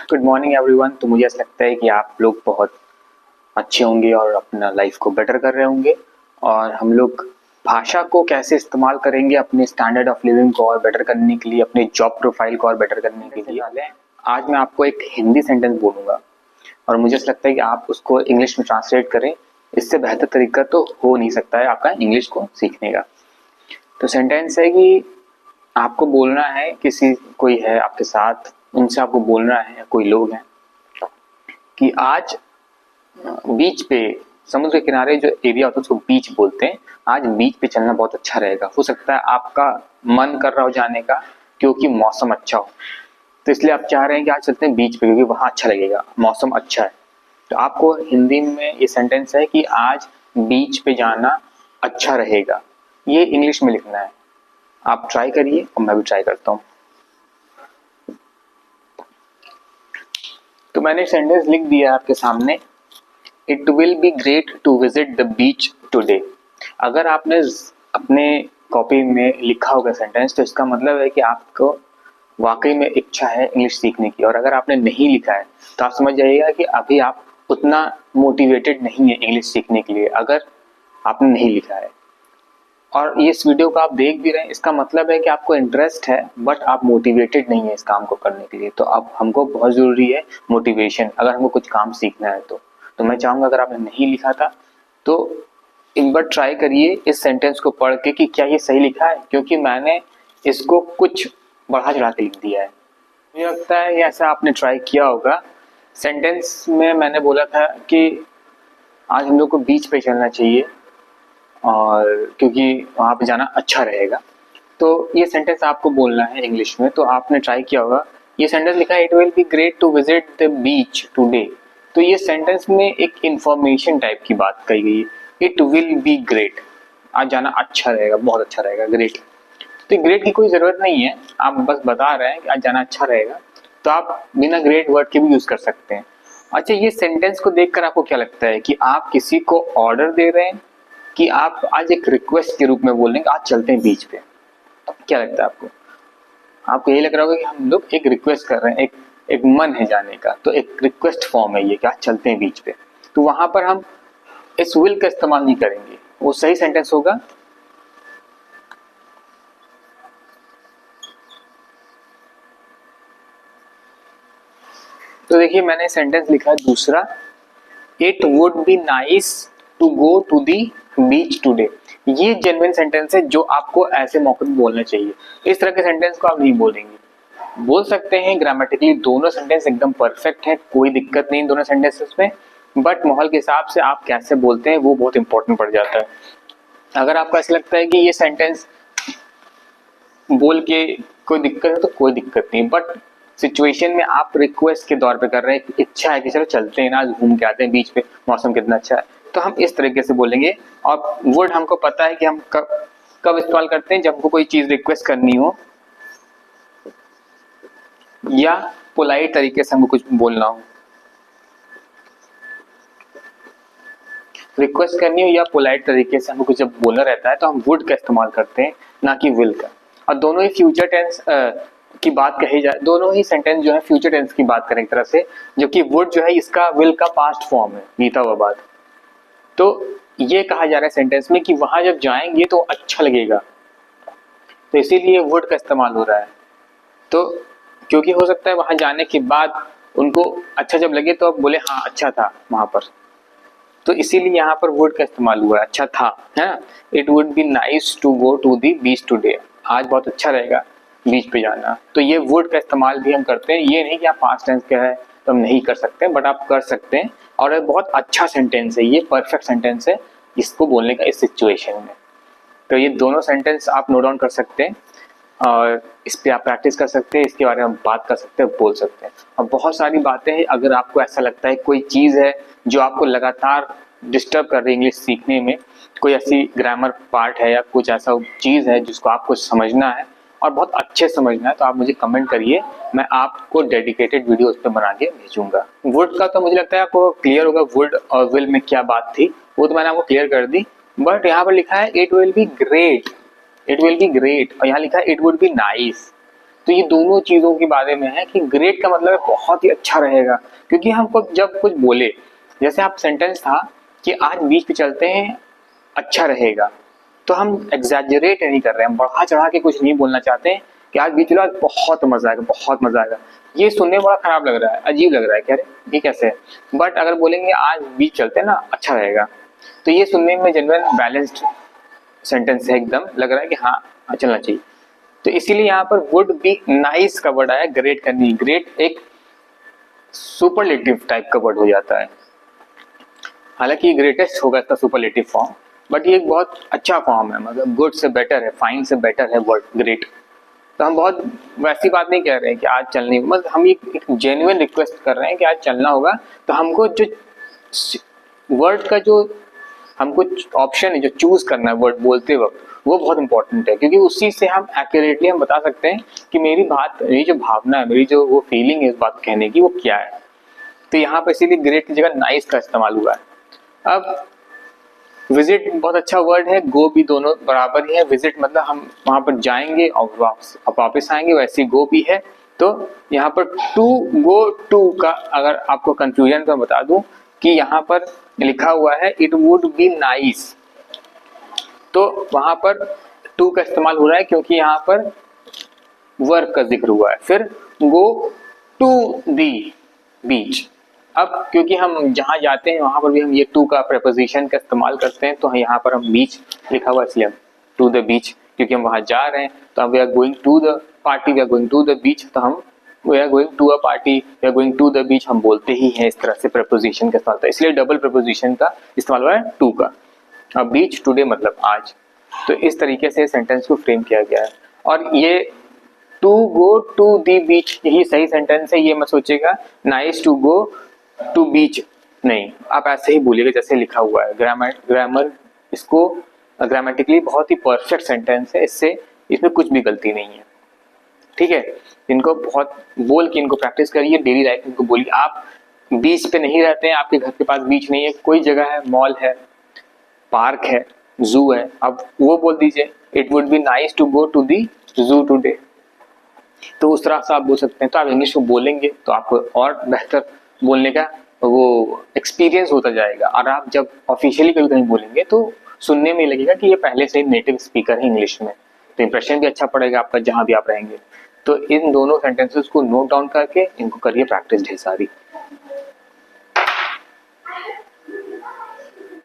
Good morning everyone. तो मुझे ऐसा लगता है कि आप लोग बहुत अच्छे होंगे और अपना लाइफ को बेटर कर रहे होंगे। और हम लोग भाषा को कैसे इस्तेमाल करेंगे अपने स्टैंडर्ड ऑफ लिविंग को और बेटर करने के लिए, अपने जॉब प्रोफाइल को और बेटर करने के लिए आज मैं आपको एक हिंदी सेंटेंस बोलूँगा और मुझे ऐसा लगता है कि आप उसको इंग्लिश में ट्रांसलेट करें। इससे बेहतर तरीका तो हो नहीं सकता है आपका इंग्लिश को सीखने का। तो सेंटेंस है कि आपको बोलना है, किसी कोई है आपके साथ, उनसे आपको बोलना है, कोई लोग हैं कि आज बीच पे, समुद्र के किनारे जो एरिया होता है उसको बीच बोलते हैं, आज बीच पे चलना बहुत अच्छा रहेगा। हो सकता है आपका मन कर रहा हो जाने का क्योंकि मौसम अच्छा हो, तो इसलिए आप चाह रहे हैं कि आज चलते हैं बीच पे क्योंकि वहां अच्छा लगेगा, मौसम अच्छा है। तो आपको हिंदी में ये सेंटेंस है कि आज बीच पे जाना अच्छा रहेगा, ये इंग्लिश में लिखना है। आप ट्राई करिए और मैं भी ट्राई करता हूँ। तो मैंने सेंटेंस लिख दिया आपके सामने, it will be great to visit the beach today. अगर आपने अपने कॉपी में लिखा होगा सेंटेंस तो इसका मतलब है कि आपको वाकई में इच्छा है इंग्लिश सीखने की। और अगर आपने नहीं लिखा है तो आप समझ जाइएगा कि अभी आप उतना मोटिवेटेड नहीं है इंग्लिश सीखने के लिए, अगर आपने नहीं लिखा है। और इस वीडियो को आप देख भी रहे हैं, इसका मतलब है कि आपको इंटरेस्ट है बट आप मोटिवेटेड नहीं है इस काम को करने के लिए। तो अब हमको बहुत ज़रूरी है मोटिवेशन, अगर हमको कुछ काम सीखना है तो मैं चाहूँगा अगर आपने नहीं लिखा था तो एक बार ट्राई करिए इस सेंटेंस को पढ़ के कि क्या ये सही लिखा है, क्योंकि मैंने इसको कुछ बढ़ा चढ़ा के लिख दिया है। मुझे लगता है ये ऐसा आपने ट्राई किया होगा। सेंटेंस में मैंने बोला था कि आज हम लोग को बीच पे चलना चाहिए और क्योंकि वहाँ पे जाना अच्छा रहेगा। तो ये सेंटेंस आपको बोलना है इंग्लिश में, तो आपने ट्राई किया होगा। ये सेंटेंस लिखा है, it will be great to visit the beach today. तो ये सेंटेंस में एक इंफॉर्मेशन टाइप की बात कही गई है, इट विल बी ग्रेट, आज जाना अच्छा रहेगा, बहुत अच्छा रहेगा, ग्रेट। तो ग्रेट की कोई ज़रूरत नहीं है, आप बस बता रहे हैं कि आज जाना अच्छा रहेगा, तो आप बिना ग्रेट वर्ड के भी यूज़ कर सकते हैं। अच्छा, ये सेंटेंस को देखकर आपको क्या लगता है कि आप किसी को ऑर्डर दे रहे हैं कि आप आज एक रिक्वेस्ट के रूप में बोल रहे हैं कि आज चलते हैं बीच पे? क्या लगता है आपको? आपको यही लग रहा होगा कि हम लोग एक रिक्वेस्ट कर रहे हैं, एक मन है जाने का, तो एक रिक्वेस्ट फॉर्म है ये कि आज चलते हैं बीच पे। तो वहां पर हम इस विल का इस्तेमाल नहीं करेंगे, वो सही सेंटेंस होगा तो देखिए मैंने सेंटेंस लिखा है दूसरा, it would be nice to go to the beach today. ये जेन्युइन सेंटेंस है जो आपको ऐसे मौके पे बोलना चाहिए। इस तरह के सेंटेंस को आप नहीं बोलेंगे। बोल सकते हैं ग्रामेटिकली दोनों सेंटेंस एकदम परफेक्ट है, कोई दिक्कत नहीं दोनों सेंटेंसेस में, बट माहौल के हिसाब से आप कैसे बोलते हैं वो बहुत इंपॉर्टेंट पड़ जाता है। अगर आपको ऐसा लगता है कि ये सेंटेंस बोल के कोई दिक्कत है तो कोई दिक्कत नहीं, बट सिचुएशन में आप रिक्वेस्ट के तौर पे कर रहे हैं, इच्छा है कि चलो चलते हैं ना, घूम के आते हैं बीच पे, मौसम कितना अच्छा है, तो हम इस तरीके से बोलेंगे। और वर्ड हमको पता है कि हम कब इस्तेमाल करते हैं, जब हमको कोई चीज रिक्वेस्ट करनी हो या पोलाइट तरीके से हमको कुछ बोलना हो। रिक्वेस्ट करनी हो या पोलाइट तरीके से हमको कुछ जब बोलना रहता है तो हम वुड का इस्तेमाल करते हैं, ना कि विल का। और दोनों ही फ्यूचर टेंस की बात कही जाए, दोनों ही सेंटेंस जो है फ्यूचर टेंस की बात करें एक तरह से, जो कि वुड जो है इसका विल का पास्ट फॉर्म है, बीता हुआ बात। तो ये कहा जा रहा है सेंटेंस में कि वहां जब जाएंगे तो अच्छा लगेगा, तो इसीलिए वुड का इस्तेमाल हो रहा है। तो क्योंकि हो सकता है वहां जाने के बाद उनको अच्छा जब लगे तो अब बोले हाँ अच्छा था वहां पर, तो इसीलिए यहाँ पर वुड का इस्तेमाल हुआ है, अच्छा था, है ना। It would be nice to go to the beach today, आज बहुत अच्छा रहेगा बीच पे जाना। तो ये वुड का इस्तेमाल भी हम करते हैं, ये नहीं कि आप पास्ट टेंस का है तो हम नहीं कर सकते, बट आप कर सकते हैं। और ये बहुत अच्छा सेंटेंस है, ये परफेक्ट सेंटेंस है इसको बोलने का इस सिचुएशन में। तो ये दोनों सेंटेंस आप नोट डाउन कर सकते हैं और इस पे आप प्रैक्टिस कर सकते हैं, इसके बारे में बात कर सकते हैं, बोल सकते हैं। और बहुत सारी बातें हैं, अगर आपको ऐसा लगता है कोई चीज़ है जो आपको लगातार डिस्टर्ब कर रही है इंग्लिश सीखने में, कोई ऐसी ग्रामर पार्ट है या कुछ ऐसा चीज़ है जिसको आपको समझना है और बहुत अच्छे समझना है, तो आप मुझे कमेंट करिए, मैं आपको डेडिकेटेड वीडियो उस पर बना के भेजूंगा। वुड का तो मुझे लगता है आपको क्लियर होगा, वुड और विल में क्या बात थी वो तो मैंने आपको क्लियर कर दी। बट यहाँ पर लिखा है it will be great, it will be great, और यहाँ लिखा है इट वुड बी नाइस। तो ये दोनों चीजों के बारे में है कि ग्रेट का मतलब बहुत ही अच्छा रहेगा, क्योंकि हमको जब कुछ बोले, जैसे आप सेंटेंस था कि आज बीच पे चलते हैं अच्छा रहेगा, तो हम एग्जैजरेट नहीं कर रहे हैं, हम बढ़ा चढ़ा के कुछ नहीं बोलना चाहते हैं कि आज बीच चलो, आज बहुत मजा आएगा, बहुत मजा आएगा। ये सुनने में बड़ा खराब लग रहा है, अजीब लग रहा है, कह रहे ये कैसे है। बट अगर बोलेंगे आज बीच चलते हैं ना अच्छा रहेगा, तो ये सुनने में जेन्युइन बैलेंस्ड सेंटेंस है, एकदम लग रहा है कि हाँ चलना चाहिए। तो इसीलिए यहाँ पर वुड बी नाइस का वर्ड आया ग्रेट करनी। ग्रेट एक सुपरलेटिव टाइप का वर्ड हो जाता है, हालांकि ग्रेटेस्ट होगा इसका सुपरलेटिव फॉर्म, बट ये एक बहुत अच्छा फॉर्म है, मतलब गुड से बेटर है, फाइन से बेटर है वर्ड ग्रेट। तो हम बहुत वैसी बात नहीं कह रहे हैं कि आज चलने, मतलब हम एक जेन्युइन रिक्वेस्ट कर रहे हैं कि आज चलना होगा। तो हमको जो वर्ड का जो हमको ऑप्शन है जो चूज करना है वर्ड बोलते वक्त, वो बहुत इंपॉर्टेंट है, क्योंकि उसी से हम एक्यूरेटली हम बता सकते हैं कि मेरी बात, मेरी जो भावना है, मेरी जो वो फीलिंग है इस बात कहने की, वो क्या है। तो यहाँ पर इसीलिए ग्रेट की जगह नाइस का इस्तेमाल हुआ है। अब विजिट बहुत अच्छा वर्ड है, गो भी दोनों बराबर ही है। विजिट मतलब हम वहां पर जाएंगे और वापस आएंगे, वैसे गो भी है। तो यहाँ पर टू गो टू का अगर आपको कंफ्यूजन तो बता दूं कि यहाँ पर लिखा हुआ है इट वुड बी नाइस, तो वहां पर टू का इस्तेमाल हो रहा है क्योंकि यहाँ पर वर्क का जिक्र हुआ है। फिर गो टू दी बीच, अब क्योंकि हम जहाँ जाते हैं वहां पर भी हम ये टू का प्रेपोजिशन का इस्तेमाल करते हैं, तो यहाँ पर हम बीच लिखा हुआ इसलिए हम टू द बीच, क्योंकि हम वहां जा रहे हैं। तो हम we are going to the party, we are going to the beach, तो हम we are going to a party, we are going to the beach हम बोलते ही हैं इस तरह से प्रेपोजिशन का इस्तेमाल होता है, इसलिए डबल प्रेपोजिशन का इस्तेमाल हुआ है टू का। अब बीच टुडे मतलब आज, तो इस तरीके से सेंटेंस को फ्रेम किया गया है। और ये टू गो टू दी बीच यही सही सेंटेंस है, ये मत सोचेगा नाइस टू गो टू बीच, नहीं, आप ऐसे ही बोलिएगा जैसे लिखा हुआ है। ग्रामर इसको ग्रामेटिकली बहुत ही परफेक्ट सेंटेंस है, इससे इसमें कुछ भी गलती नहीं है, ठीक है। इनको बहुत बोल के इनको प्रैक्टिस करिए, डेली लाइफ में इनको बोलिए। आप बीच पे नहीं रहते हैं, आपके घर के पास बीच नहीं है, कोई जगह है, मॉल है, पार्क है, जू है, अब वो बोल दीजिए it would be nice to go to the zoo today, तो उस तरह से आप बोल सकते हैं। तो आप इंग्लिश में बोलेंगे तो आपको और बेहतर बोलने का वो एक्सपीरियंस होता जाएगा, और आप जब ऑफिशियली कभी कहीं बोलेंगे तो सुनने में लगेगा कि ये पहले से नेटिव स्पीकर है इंग्लिश में, तो इंप्रेशन भी अच्छा पड़ेगा आपका जहां भी आप रहेंगे। तो इन दोनों सेंटेंसेस को नोट डाउन करके इनको करिए प्रैक्टिस ढेर सारी।